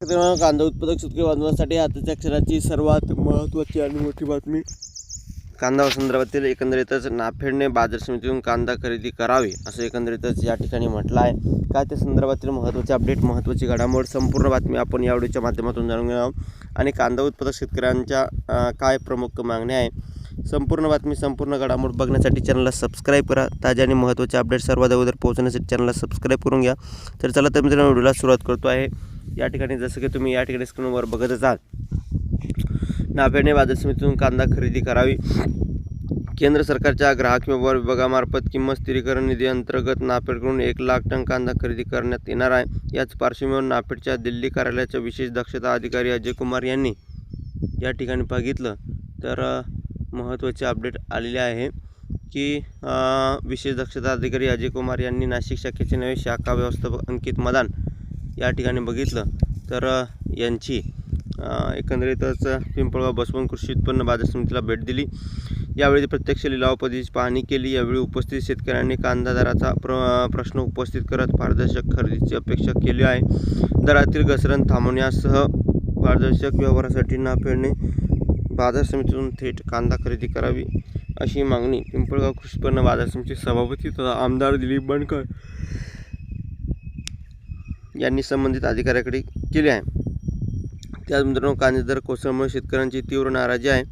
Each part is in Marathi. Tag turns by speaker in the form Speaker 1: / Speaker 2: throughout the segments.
Speaker 1: कांदा उत्पादक शेतकरी बांधवांसाठी आताच्या क्षणाची सर्वात महत्त्वाची आणि मोठी बातमी. कांदा संदर्भातील एकंदरीतच नाफेडने बाजार समितीतून कांदा खरेदी करावी असं एकंदरीतच या ठिकाणी म्हटलं आहे. काय त्या संदर्भातील महत्त्वाचे अपडेट, महत्त्वाची घडामोड, संपूर्ण बातमी आपण या व्हिडिओच्या माध्यमातून जाणून घेणार आहोत. आणि कांदा उत्पादक शेतकऱ्यांच्या काय प्रमुख मागण्या आहे, संपूर्ण बातमी, संपूर्ण घडामोड बघण्यासाठी चॅनलला सबस्क्राईब करा. ताज्या आणि महत्त्वाचे अपडेट सर्वात अगोदर पोहोचण्यासाठी चॅनलला सबस्क्राईब करून घ्या. तर चला तर मित्रांनो, व्हिडिओला सुरुवात करतो आहे. या ठिकाणी जसं की तुम्ही या ठिकाणी स्क्रीनवर बघतच आहात, नाफेडने बाजार समितीतून कांदा खरेदी करावी. केंद्र सरकारच्या ग्राहक व्यवहार विभागामार्फत किंमत स्थिरीकरण निधी अंतर्गत नाफेडकडून 1,00,000 टन कांदा खरेदी करण्यात येणार आहे. याच पार्श्वभूमीवर नाफेडच्या दिल्ली कार्यालयाचे विशेष दक्षता अधिकारी अजय कुमार यांनी या ठिकाणी बघितलं तर महत्त्वाचे अपडेट आलेले आहे की विशेष दक्षता अधिकारी अजय कुमार यांनी नाशिक शाखेचे नवे शाखा व्यवस्थापक अंकित मदान या ठिकाणी बघितलं तर यांची एकंदरीतच पिंपळगाव बसवंत कृषी उत्पन्न बाजार समितीला भेट दिली. यावेळी प्रत्यक्ष लिलाव पद्धतीची पाहणी केली. यावेळी उपस्थित शेतकऱ्यांनी कांदा दराचा प्रश्न उपस्थित करत पारदर्शक खरेदीची अपेक्षा केली आहे. दरातील घसरण थांबवण्यासह पारदर्शक व्यवहारासाठी नाफेडने बाजार समितीतून थेट कांदा खरेदी करावी अशी मागणी पिंपळगाव कृषी उत्पन्न बाजार समितीचे सभापती तथा आमदार दिलीप बनकर यांनी संबंधित अधिकाऱ्याकडे केली आहे. त्याच मित्रांनो, कांदे दर कोसळल्यामुळे शेतकऱ्यांची तीव्र नाराजी आहे.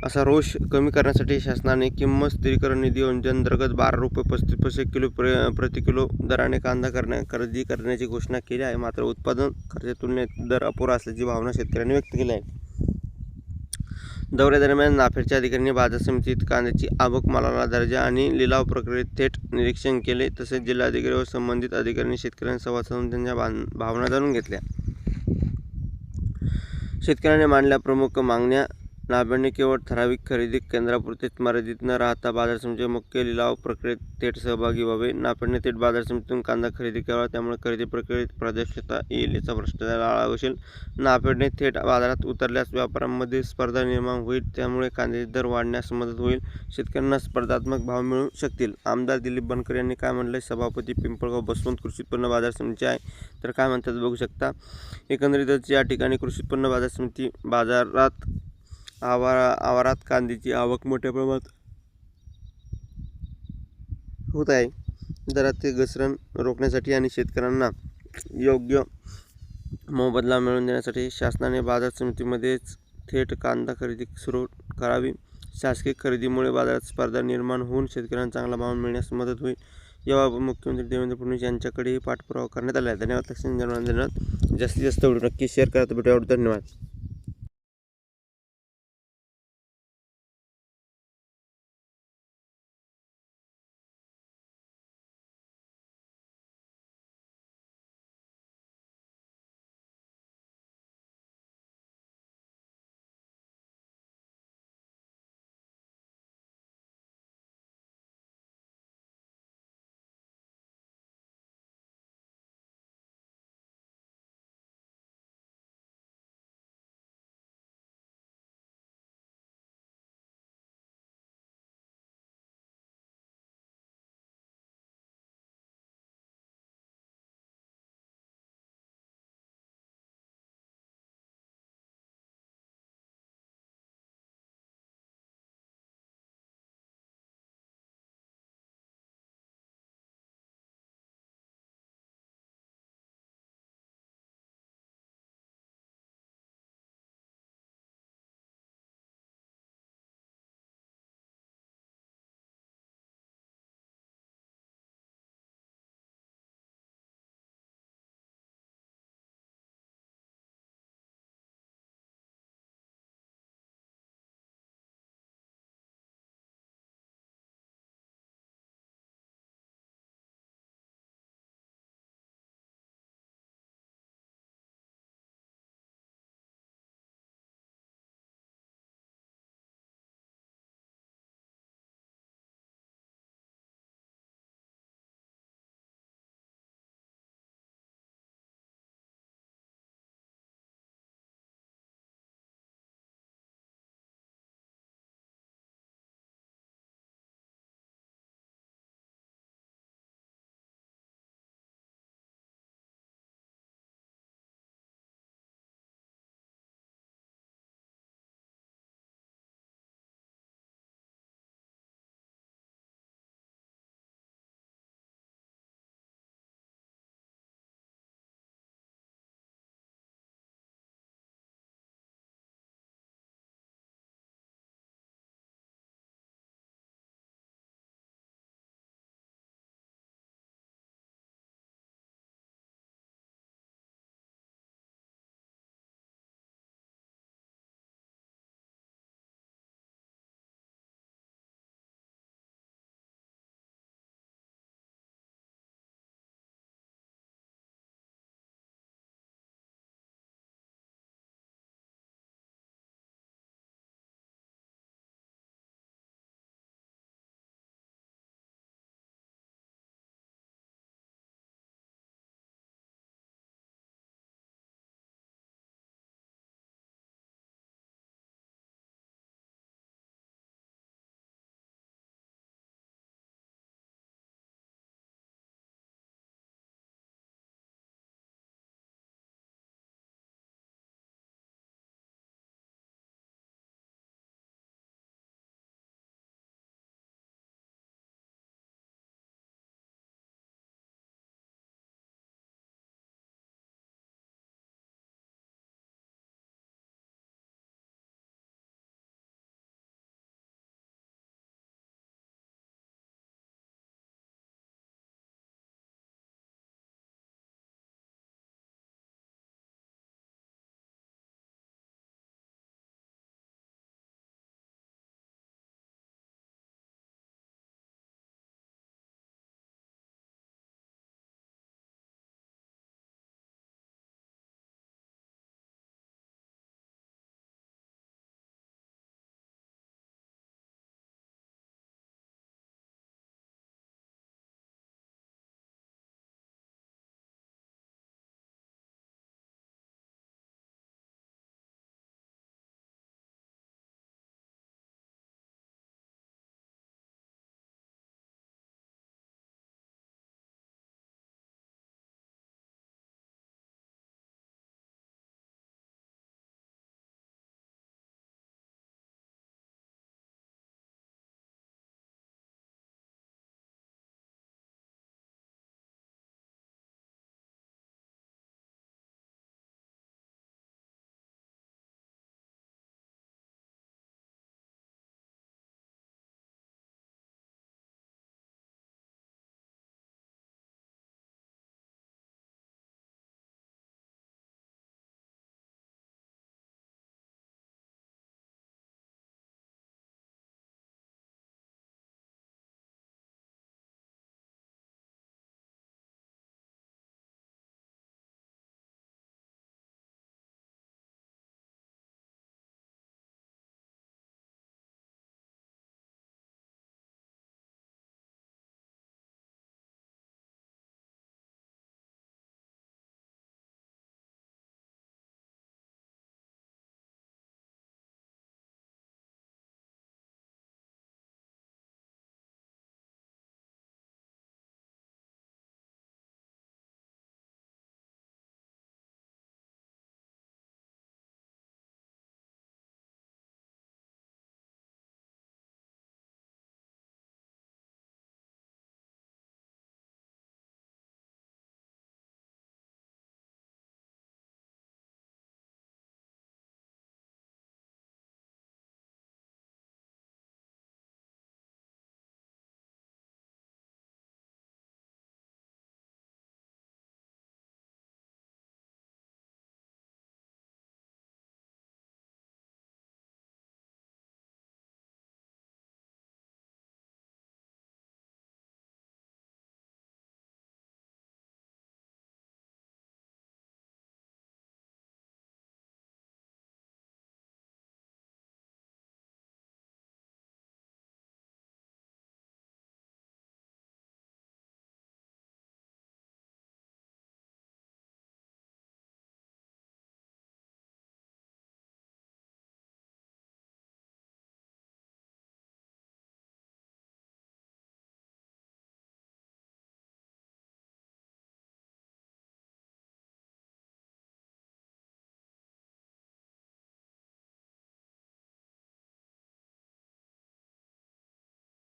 Speaker 1: असा रोष कमी करण्यासाठी शासनाने किंमत स्थिरीकरण निधी योजनेअंतर्गत 12 रुपये 35 पैसे किलो प्रति किलो दराने कांदा खरेदी करण्याची घोषणा केली आहे. मात्र उत्पादन खर्चाच्या तुलनेत दर अपुरा असल्याची भावना शेतकऱ्यांनी व्यक्त केली आहे. दौऱ्यादरम्यान नाफेडच्या अधिकाऱ्यांनी बाजार समितीत कांद्याची आवक, मालाला दर्जा आणि लिलाव प्रक्रियेत थेट निरीक्षण केले. तसेच जिल्हाधिकारी व संबंधित अधिकाऱ्यांनी शेतकऱ्यांनी संवाद साधून त्यांच्या भावना जाणून घेतल्या. शेतकऱ्यांनी मांडल्या प्रमुख मागण्या. नाफेडने केवळ ठराविक खरेदी केंद्रापुरतेच मर्यादित न राहता बाजार समितीच्या मुख्य लिलाव प्रक्रियेत थेट सहभागी व्हावे. नाफेडने थेट बाजार समितीतून कांदा खरेदी करावा, त्यामुळे खरेदी प्रक्रियेत पारदर्शकता येईल, याचा भ्रष्टाचाराला आळा बसेल. नाफेडने थेट बाजारात उतरल्यास व्यापाऱ्यांमध्ये स्पर्धा निर्माण होईल, त्यामुळे कांद्याचे दर वाढण्यास मदत होईल. शेतकऱ्यांना स्पर्धात्मक भाव मिळू शकतील. आमदार दिलीप बनकर यांनी काय म्हणलं, सभापती पिंपळगाव बसवंत कृषी उत्पन्न बाजार समिती आहे, तर काय म्हणतात बघू शकता. एकंदरीतच या ठिकाणी कृषी उत्पन्न बाजार समिती बाजारात आवारात कांद्याची आवक मोठ्या प्रमाणात होत आहे. दरातील घसरण रोखण्यासाठी आणि शेतकऱ्यांना योग्य मोबदला मिळवून देण्यासाठी शासनाने बाजार समितीमध्येच थेट कांदा खरेदी सुरू करावी. शासकीय खरेदीमुळे बाजारात स्पर्धा निर्माण होऊन शेतकऱ्यांना चांगला भाव मिळण्यास मदत होईल. याबाबत मुख्यमंत्री देवेंद्र फडणवीस यांच्याकडेही पाठपुरावा करण्यात आला आहे. धन्यवाद. जास्तीत जास्त व्हिडिओ नक्की शेअर करा. भेटूया. धन्यवाद.